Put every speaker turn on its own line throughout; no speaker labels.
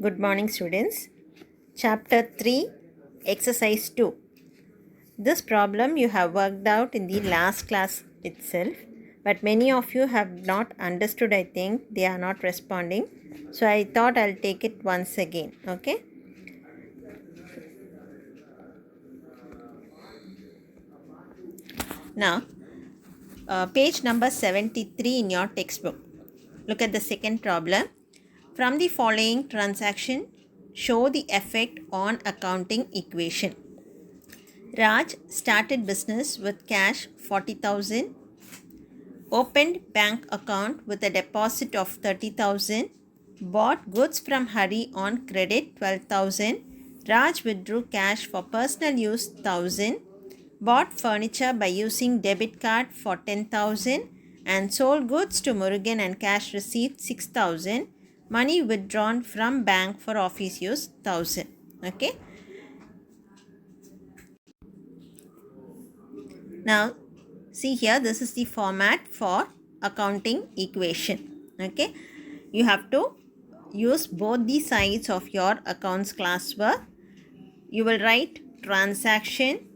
Good morning, students. Chapter 3, Exercise 2. This problem you have worked out in the last class itself, but many of you have not understood. I think they are not responding. So I thought I'll take it once again. Okay. Now, page number 73 in your textbook. Look at the second problem. From the following transaction, show the effect on accounting equation. Raj started business with cash 40,000, opened bank account with a deposit of 30,000, bought goods from Hari on credit 12,000, Raj withdrew cash for personal use 1,000, bought furniture by using debit card for 10,000 and sold goods to Murugan and cash received 6,000, money withdrawn from bank for office use 1,000. Okay. Now, see here, this is the format for accounting equation. Okay, you have to use both the sides of your accounts classwork. You will write transaction,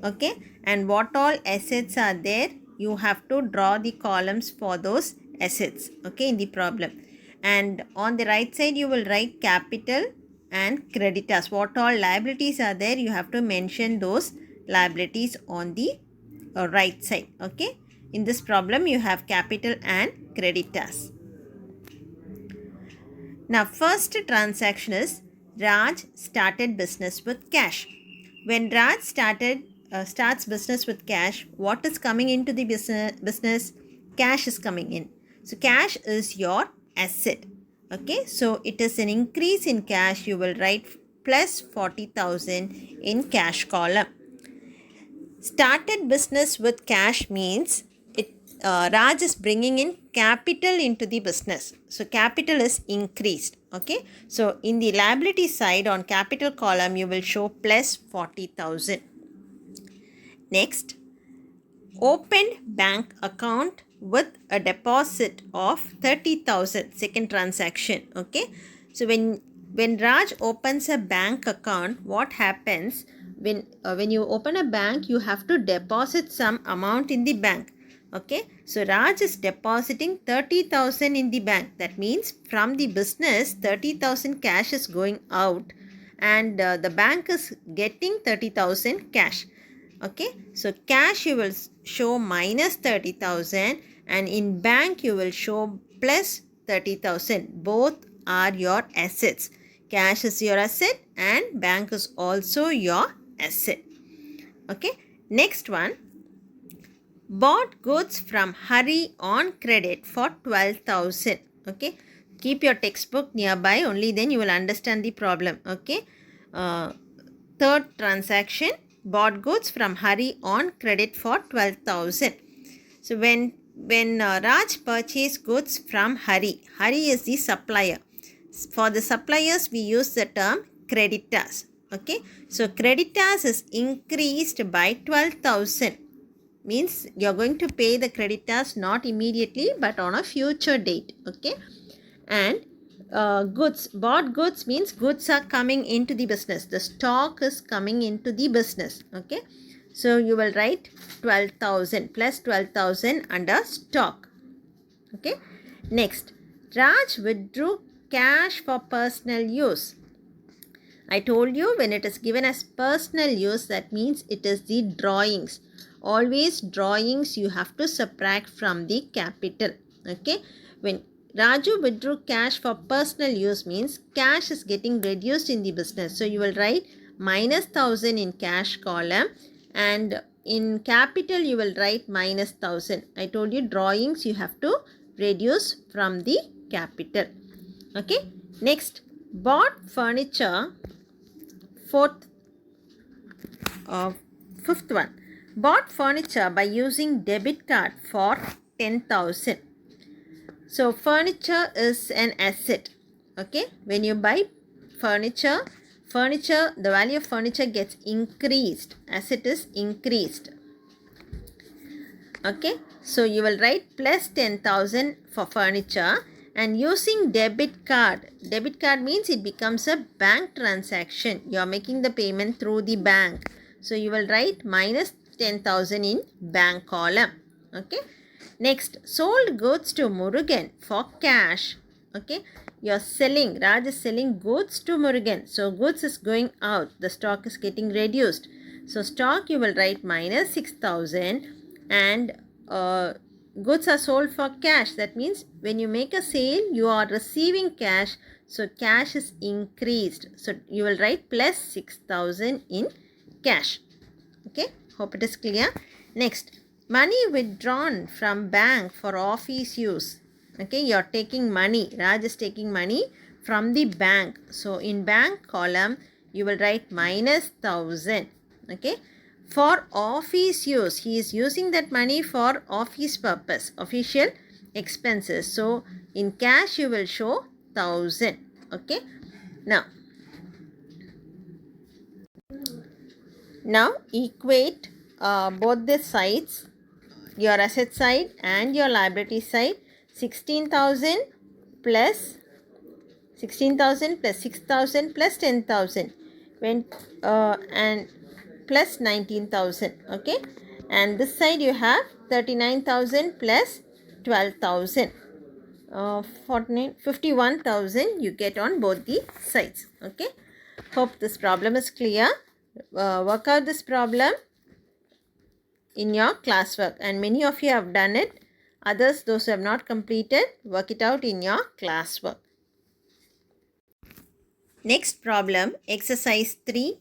okay, and what all assets are there, you have to draw the columns for those assets, okay, in the problem. And on the right side, you will write capital and creditors. What all liabilities are there, you have to mention those liabilities on the right side, okay. In this problem, you have capital and creditors. Now, first transaction is Raj started business with cash. When Raj starts business with cash, what is coming into the business? Cash is coming in. So, cash is your asset. Okay, so it is an increase in cash. You will write plus 40,000 in cash column. Started business with cash means Raj is bringing in capital into the business. So, capital is increased. Okay. So, in the liability side on capital column, you will show plus 40,000. Next, opened bank account with a deposit of 30,000. Second transaction. Okay. So, when Raj opens a bank account, what happens? When you open a bank, you have to deposit some amount in the bank. Okay, so Raj is depositing 30,000 in the bank. That means from the business, 30,000 cash is going out and the bank is getting 30,000 cash. Okay, so cash you will show minus 30,000 and in bank you will show plus 30,000. Both are your assets. Cash is your asset and bank is also your asset. Okay, next one. Bought goods from Hari on credit for 12,000. Okay, keep your textbook nearby, only then you will understand the problem. Okay, third transaction, bought goods from Hari on credit for 12,000. So when Raj purchased goods from Hari is the supplier. For the suppliers we use the term creditors. Okay, so creditors is increased by 12,000. Means you are going to pay the creditors not immediately but on a future date. Okay, and bought goods means goods are coming into the business. The stock is coming into the business. Okay, so you will write 12,000 plus 12,000 under stock. Okay, next, Raj withdrew cash for personal use. I told you when it is given as personal use, that means it is the drawings. Always drawings you have to subtract from the capital. Okay, when Raju withdrew cash for personal use means cash is getting reduced in the business. So you will write minus 1,000 in cash column and in capital you will write minus 1,000. I told you drawings you have to reduce from the capital. Okay, next, bought furniture. Fifth one, bought furniture by using debit card for 10,000. So furniture is an asset. Okay, when you buy furniture, the value of furniture gets increased. Asset is increased. Okay, So you will write plus 10,000 for furniture, and using debit card. Debit card means it becomes a bank transaction. You are making the payment through the bank. So you will write minus 10,000 in bank column. Okay. Next, sold goods to Murugan for cash. Okay. You are selling, Raj is selling goods to Murugan. So goods is going out. The stock is getting reduced. So stock you will write minus 6,000, and goods are sold for cash. That means when you make a sale, you are receiving cash. So cash is increased. So you will write plus 6,000 in cash. Okay, hope it is clear. Next, money withdrawn from bank for office use. Okay, you are taking money. Raj is taking money from the bank. So in bank column, you will write minus 1,000. Okay, for office use, he is using that money for office purpose, official expenses. So in cash, you will show 1,000. Okay, now equate both the sides, your asset side and your liability side. 16,000 plus 16,000 plus 6,000 plus 10,000 when and plus 19,000. Okay, and this side you have 39,000 plus 12,000. 51,000 you get on both the sides. Okay, hope this problem is clear. Work out this problem in your classwork, and many of you have done it. Others, those who have not completed, work it out in your classwork. Next problem, exercise 3,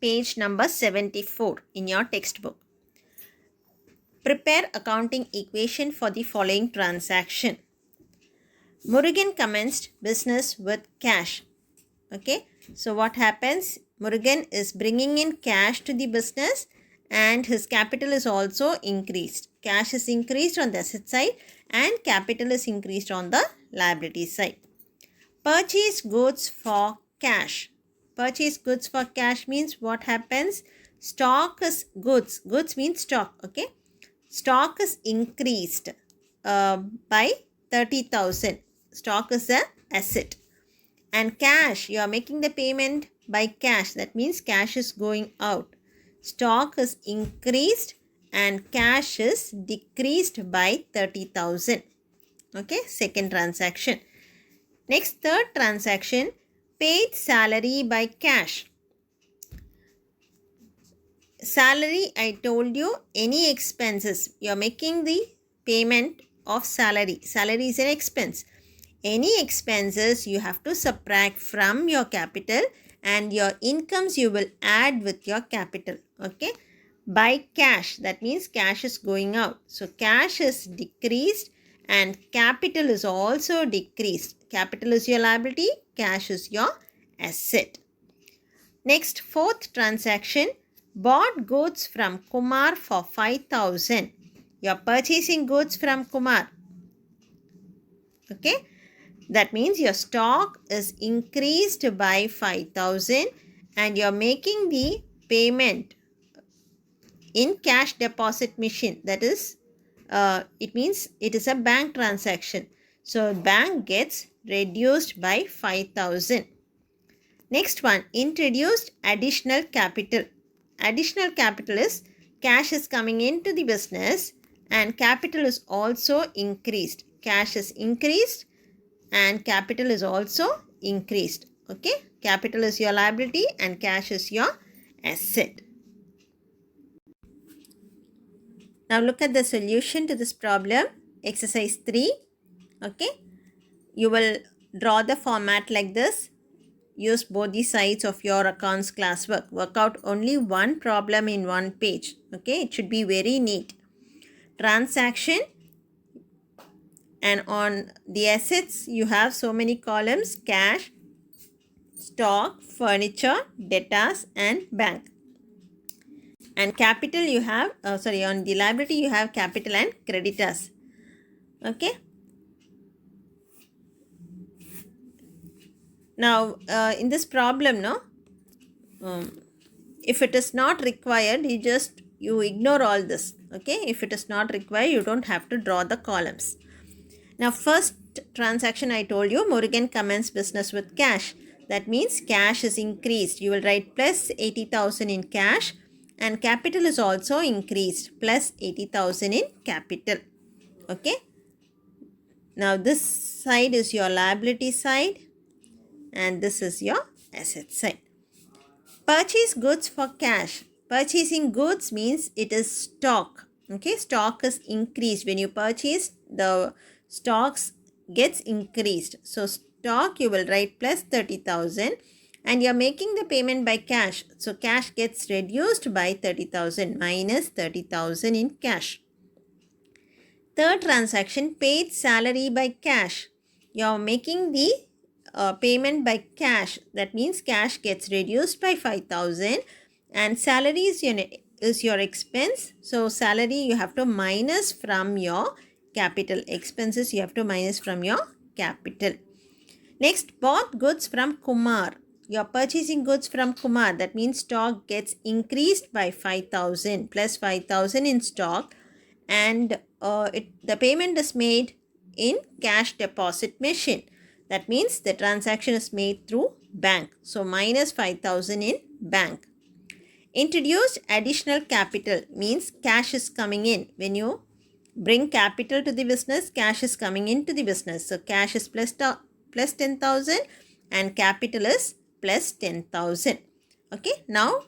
page number 74 in your textbook. Prepare accounting equation for the following transaction. Murugan commenced business with cash. Okay, so what happens? Murugan is bringing in cash to the business, and his capital is also increased. Cash is increased on the asset side and capital is increased on the liability side. Purchase goods for cash. Purchase goods for cash means what happens? Stock is goods. Goods means stock. Okay. Stock is increased by 30,000. Stock is an asset. And cash, you are making the payment by cash. That means cash is going out. Stock is increased and cash is decreased by 30,000. Okay, second transaction. Next, third transaction, paid salary by cash. Salary, I told you, any expenses. You are making the payment of salary. Salary is an expense. Any expenses you have to subtract from your capital, and your incomes you will add with your capital. Okay, by cash, that means cash is going out. So cash is decreased and capital is also decreased. Capital is your liability, cash is your asset. Next, fourth transaction, bought goods from Kumar for 5,000. You are purchasing goods from Kumar. Okay, that means your stock is increased by 5,000 and you are making the payment in cash deposit machine. That is, it means it is a bank transaction. So bank gets reduced by 5,000. Next one, introduced additional capital. Additional capital is cash is coming into the business and capital is also increased. Cash is increased and capital is also increased. Okay, capital is your liability and cash is your asset. Now look at the solution to this problem, exercise 3. Okay, you will draw the format like this. Use both the sides of your accounts classwork. Work out only one problem in one page. Okay, it should be very neat. Transaction, and on the assets you have so many columns: cash, stock, furniture, debtors and bank. And capital you have, on the liability you have capital and creditors. Okay. Now in this problem, if it is not required, you just you ignore all this. Okay, if it is not required, you don't have to draw the columns. Now, first transaction I told you, Murugan commenced business with cash. That means cash is increased. You will write plus 80,000 in cash, and capital is also increased, plus 80,000 in capital. Okay. Now, this side is your liability side, and this is your asset side. Purchase goods for cash. Purchasing goods means it is stock. Okay, stock is increased. When you purchase, the stocks gets increased. So stock you will write plus 30,000, and you are making the payment by cash. So cash gets reduced by 30,000 minus 30,000 in cash. Third transaction, paid salary by cash. You are making the payment by cash. That means cash gets reduced by 5,000, and salary is your expense. So salary you have to minus from your capital. Expenses you have to minus from your capital. Next, bought goods from Kumar. You are purchasing goods from Kumar. That means stock gets increased by 5,000 plus 5,000 in stock, and the payment is made in cash deposit machine. That means the transaction is made through bank. So minus 5,000 in bank. Introduced additional capital means cash is coming in. When you bring capital to the business, cash is coming into the business. So cash is plus 10,000 and capital is plus 10,000. Okay, now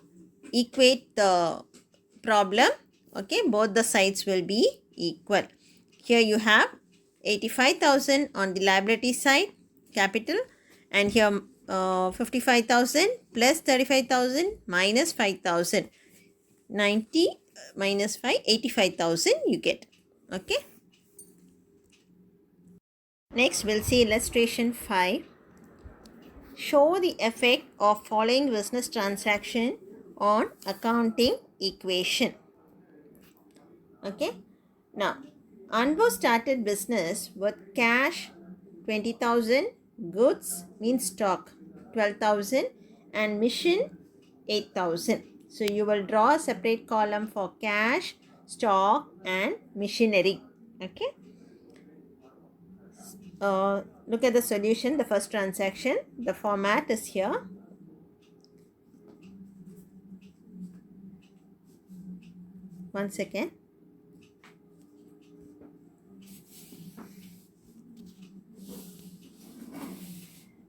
equate the problem. Okay, both the sides will be equal. Here you have 85,000 on the liability side, capital, and here 55,000 plus 35,000 minus 5,000. 90 minus 5, 85,000 you get. Okay. Next, we'll see illustration 5. Show the effect of following business transaction on accounting equation. Okay. Now, Anbu started business with cash 20,000, goods means stock 12,000, and machine 8,000. So you will draw a separate column for cash, stock, and machinery. Okay. Look at the solution, the first transaction. The format is here. One second.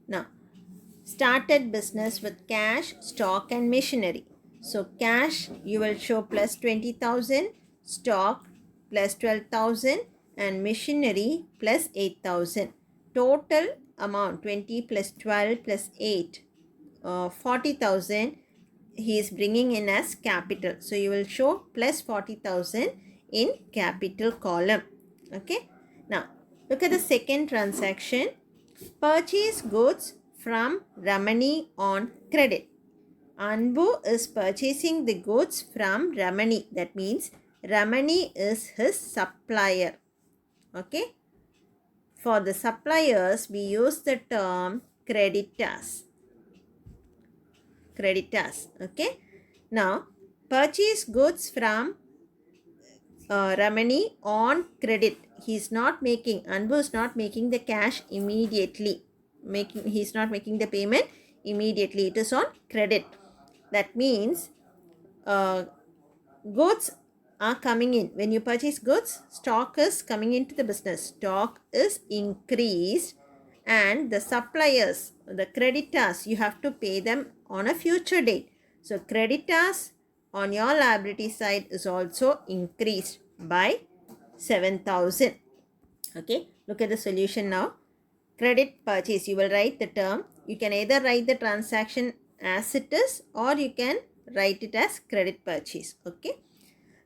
Now, started business with cash, stock, and machinery. So cash you will show plus 20,000, stock plus 12,000, and machinery plus 8,000. Total amount 20 plus 12 plus 8, 40,000 he is bringing in as capital. So you will show plus 40,000 in capital column. Okay. Now look at the second transaction. Purchase goods from Ramani on credit. Anbu is purchasing the goods from Ramani. That means Ramani is his supplier. Okay. For the suppliers, we use the term creditors. Creditors. Okay. Now, purchase goods from Ramani on credit. Anbu is not making the cash immediately. He's not making the payment immediately. It is on credit. That means goods are coming in. When you purchase goods, stock is coming into the business. Stock is increased, and the suppliers, the creditors, you have to pay them on a future date. So creditors on your liability side is also increased by 7,000. Okay, look at the solution now. Credit purchase, you will write the term. You can either write the transaction as it is, or you can write it as credit purchase. Okay.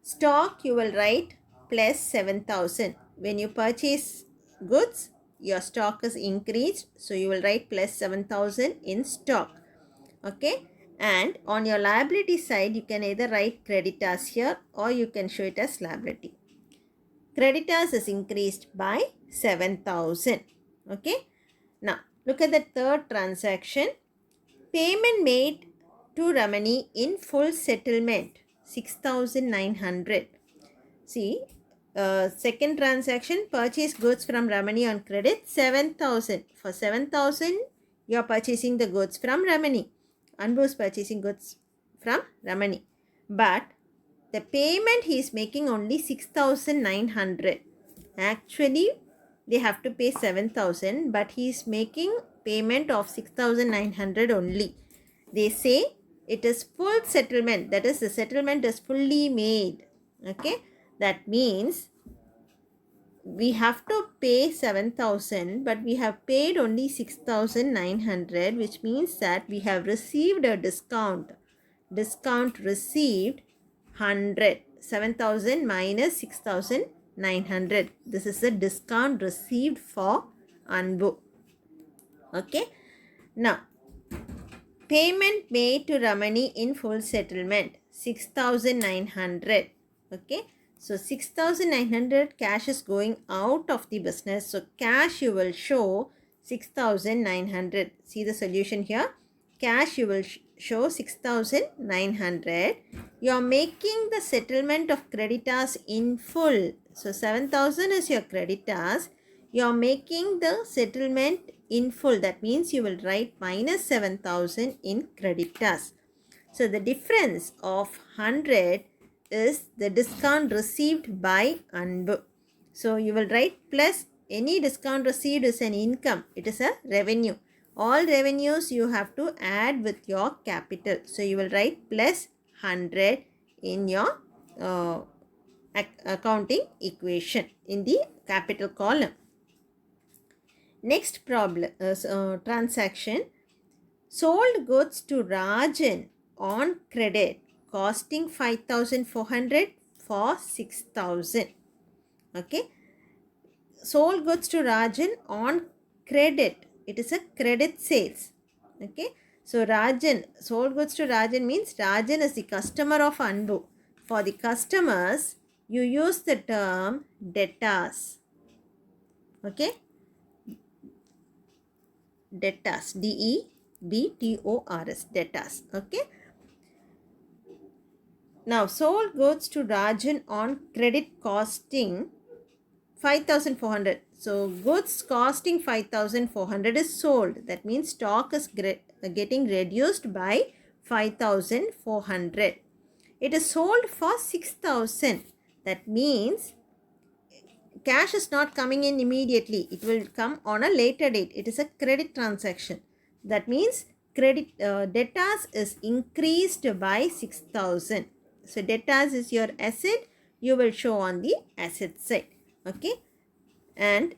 Stock you will write plus 7,000. When you purchase goods, your stock is increased. So you will write plus 7,000 in stock. Okay. And on your liability side, you can either write creditors here, or you can show it as liability. Creditors is increased by 7,000. Okay. Now, look at the third transaction. Payment made to Ramani in full settlement. 6,900. See, second transaction, purchase goods from Ramani on credit 7,000. For 7,000, you are purchasing the goods from Ramani. Anbu is purchasing goods from Ramani. But the payment he is making only 6,900. Actually, they have to pay 7,000, but he is making payment of 6,900 only. They say it is full settlement. That is, the settlement is fully made. Okay. That means we have to pay 7,000, but we have paid only 6,900, which means that we have received a discount. Discount received 100. 7,000 minus 6,900. This is the discount received for Anbu. Okay. Now, payment made to Ramani in full settlement 6,900. Okay. So 6,900 cash is going out of the business. So cash you will show 6,900. See the solution here. Cash you will show 6,900. You are making the settlement of creditors in full. So 7,000 is your creditors. You are making the settlement in full. That means you will write minus 7,000 in creditors. So the difference of 100 is the discount received by Anbu. So you will write plus. Any discount received is an income. It is a revenue. All revenues you have to add with your capital. So you will write plus 100 in your accounting equation in the capital column. Next problem transaction. Sold goods to Rajan on credit costing 5,400 for 6,000. Okay. Sold goods to Rajan on credit. It is a credit sales. Okay. So Rajan, sold goods to Rajan means Rajan is the customer of Anbu. For the customers, you use the term debtors. Okay. Debtors. D-E-B-T-O-R-S. Debtors. Okay. Now, sold goods to Rajan on credit costing 5,400. So, goods costing 5,400 is sold. That means stock is getting reduced by 5,400. It is sold for 6,000. That means cash is not coming in immediately. It will come on a later date. It is a credit transaction. That means credit debtors is increased by 6,000. So debtors is your asset. You will show on the asset side. Okay. And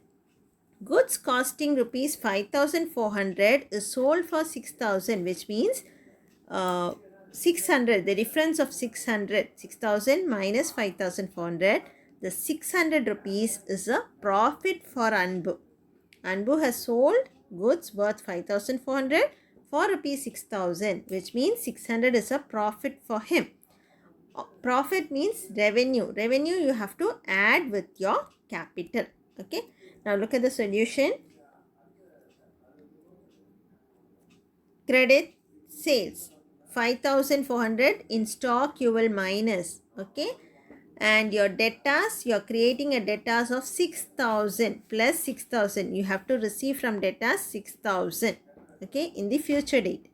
goods costing rupees 5,400 is sold for 6,000, which means 600. The difference of 600. 6,000 minus 5,400. The 600 rupees is a profit for Anbu. Anbu has sold goods worth 5,400 for rupees 6,000, which means 600 is a profit for him. Profit means revenue. Revenue you have to add with your capital. Okay. Now look at the solution. Credit sales 5,400 in stock you will minus. Okay. And your debtors, you are creating a debtors of 6,000 plus 6,000. You have to receive from debtors 6,000. Okay. In the future date.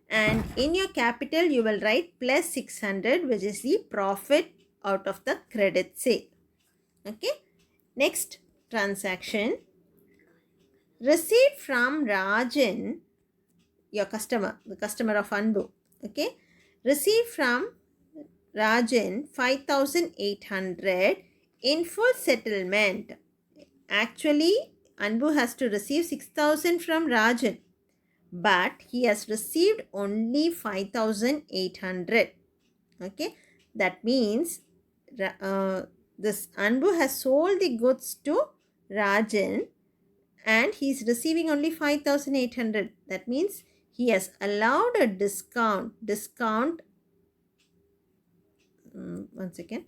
And in your capital, you will write plus 600, which is the profit out of the credit sale. Okay. Next transaction. Receipt from Rajan, your customer, the customer of Anbu. Okay. Receipt from Rajan 5,800 in full settlement. Actually, Anbu has to receive 6,000 from Rajan. But he has received only 5,800. Okay. That means this Anbu has sold the goods to Rajan and he is receiving only 5,800. That means he has allowed a discount. One second.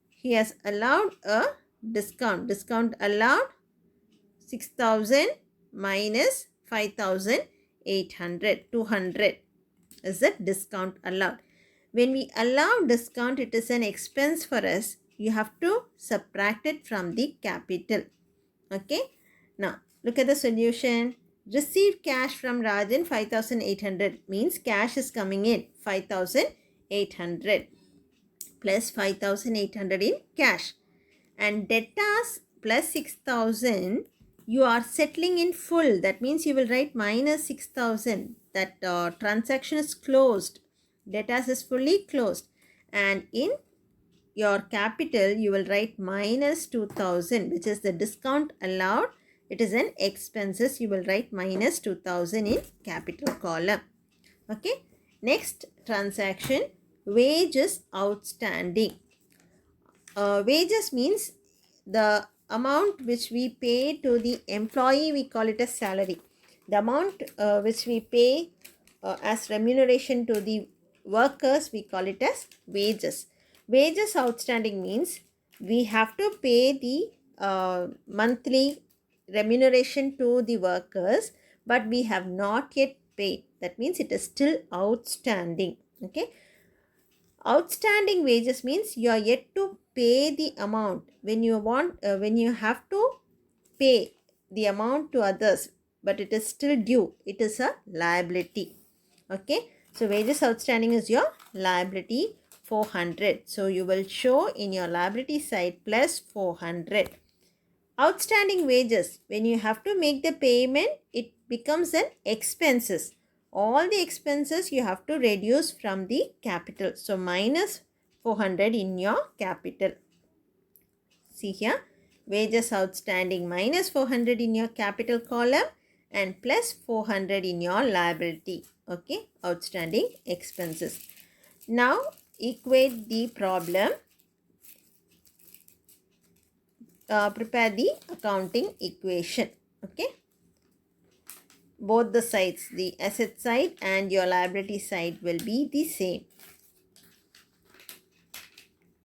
He has allowed a discount. Discount allowed 6,000 minus 5,800. 200 is the discount allowed. When we allow discount, it is an expense for us. You have to subtract it from the capital. Okay. Now, look at the solution. Receive cash from Rajan 5,800 means cash is coming in 5,800 plus 5,800 in cash. And debtors plus 6,000, you are settling in full. That means you will write minus 6,000. That transaction is closed. Debtors is fully closed. And in your capital, you will write minus 2,000, which is the discount allowed. It is an expenses. You will write minus 2,000 in capital column. Okay. Next transaction, wages outstanding. Wages means the amount which we pay to the employee, we call it as salary. The amount which we pay as remuneration to the workers, we call it as wages. Wages outstanding means we have to pay the monthly remuneration to the workers, but we have not yet paid. That means it is still outstanding. Okay. Outstanding wages means you are yet to pay the amount. When you have to pay the amount to others, but it is still due. It is a liability. Okay. So wages outstanding is your liability 400. So you will show in your liability side plus 400. Outstanding wages, when you have to make the payment, it becomes an expenses. All the expenses you have to reduce from the capital. So minus 400 in your capital. See here, wages outstanding minus 400 in your capital column and plus 400 in your liability. Okay, outstanding expenses. Now equate the problem. Prepare the accounting equation. Okay, both the sides, the asset side and your liability side, will be the same.